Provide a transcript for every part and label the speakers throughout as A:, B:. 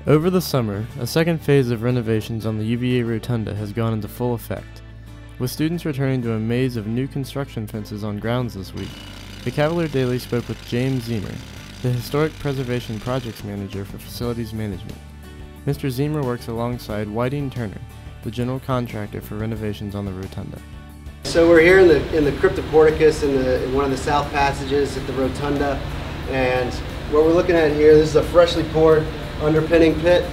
A: Over the summer, a second phase of renovations on the UVA Rotunda has gone into full effect. With students returning to a maze of new construction fences on grounds this week, the Cav Daily spoke with James Zehmer, the Historic Preservation Projects Manager for Facilities Management. Mr. Zehmer works alongside Whiting Turner, the general contractor for renovations on the Rotunda.
B: So we're here in the cryptoporticus in one of the south passages at the Rotunda, and what we're looking at here, this is a freshly poured underpinning pit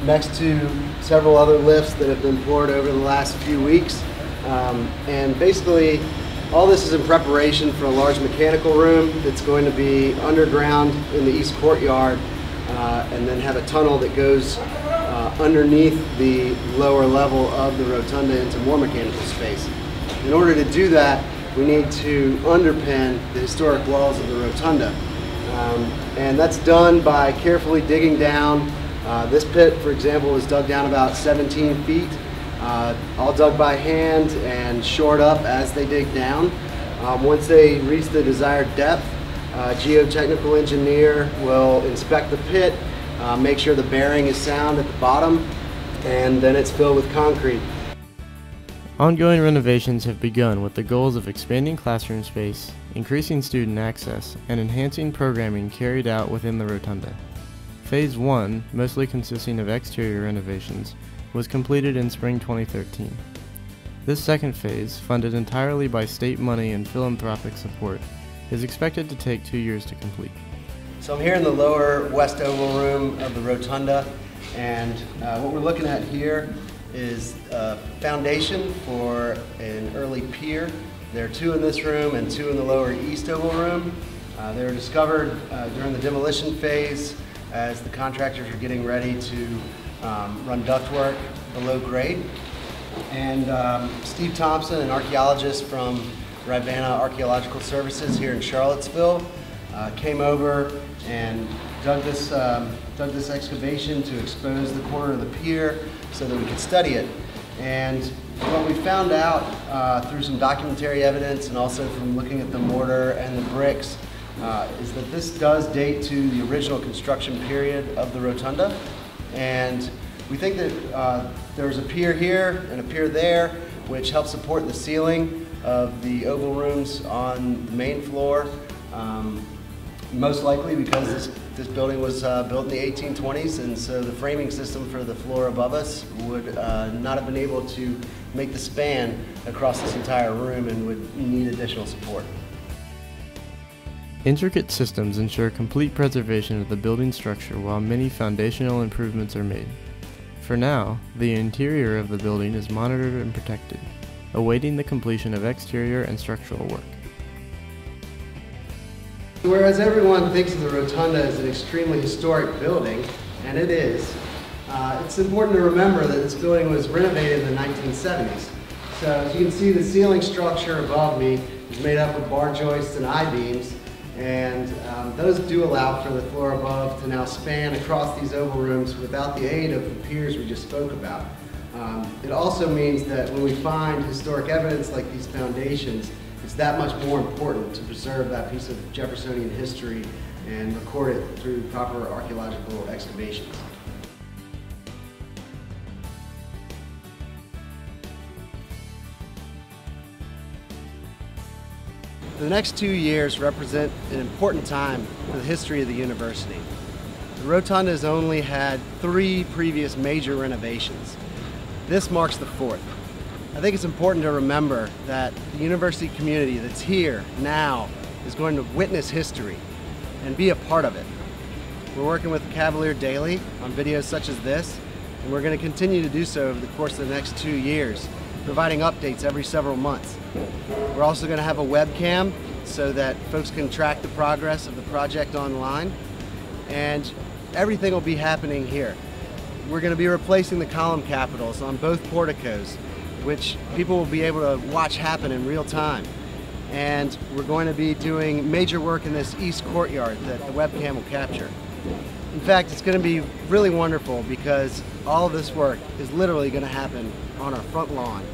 B: next to several other lifts that have been poured over the last few weeks. And basically, all this is in preparation for a large mechanical room that's going to be underground in the east courtyard, and then have a tunnel that goes underneath the lower level of the Rotunda into more mechanical space. In order to do that, we need to underpin the historic walls of the Rotunda. And that's done by carefully digging down. This pit, for example, was dug down about 17 feet, all dug by hand and shored up as they dig down. Once they reach the desired depth, a geotechnical engineer will inspect the pit, make sure the bearing is sound at the bottom, and then it's filled with concrete.
A: Ongoing renovations have begun with the goals of expanding classroom space, increasing student access, and enhancing programming carried out within the Rotunda. Phase 1, mostly consisting of exterior renovations, was completed in spring 2013. This second phase, funded entirely by state money and philanthropic support, is expected to take 2 years to complete.
B: So I'm here in the lower west oval room of the Rotunda, and what we're looking at here is a foundation for an early pier. There are 2 in this room and 2 in the lower east oval room. They were discovered during the demolition phase as the contractors are getting ready to run ductwork below grade. And Steve Thompson, an archaeologist from Rotunda Archaeological Services here in Charlottesville, came over and dug this excavation to expose the corner of the pier so that we could study it. And what we found out through some documentary evidence and also from looking at the mortar and the bricks is that this does date to the original construction period of the Rotunda. And we think that there's a pier here and a pier there, which helps support the ceiling of the oval rooms on the main floor. Most likely because this building was built in the 1820s, and so the framing system for the floor above us would not have been able to make the span across this entire room and would need additional support.
A: Intricate systems ensure complete preservation of the building structure while many foundational improvements are made. For now, the interior of the building is monitored and protected, awaiting the completion of exterior and structural work.
B: Whereas everyone thinks of the Rotunda as an extremely historic building, and it is, it's important to remember that this building was renovated in the 1970s. So as you can see, the ceiling structure above me is made up of bar joists and I-beams, and those do allow for the floor above to now span across these oval rooms without the aid of the piers we just spoke about. It also means that when we find historic evidence like these foundations, it's that much more important to preserve that piece of Jeffersonian history and record it through proper archaeological excavations. The next 2 years represent an important time for the history of the university. The Rotunda has only had 3 previous major renovations. This marks the 4th. I think it's important to remember that the university community that's here now is going to witness history and be a part of it. We're working with Cavalier Daily on videos such as this, and we're going to continue to do so over the course of the next 2 years, providing updates every several months. We're also going to have a webcam so that folks can track the progress of the project online, and everything will be happening here. We're going to be replacing the column capitals on both porticos, which people will be able to watch happen in real time. And we're going to be doing major work in this east courtyard that the webcam will capture. In fact, it's going to be really wonderful because all of this work is literally going to happen on our front lawn.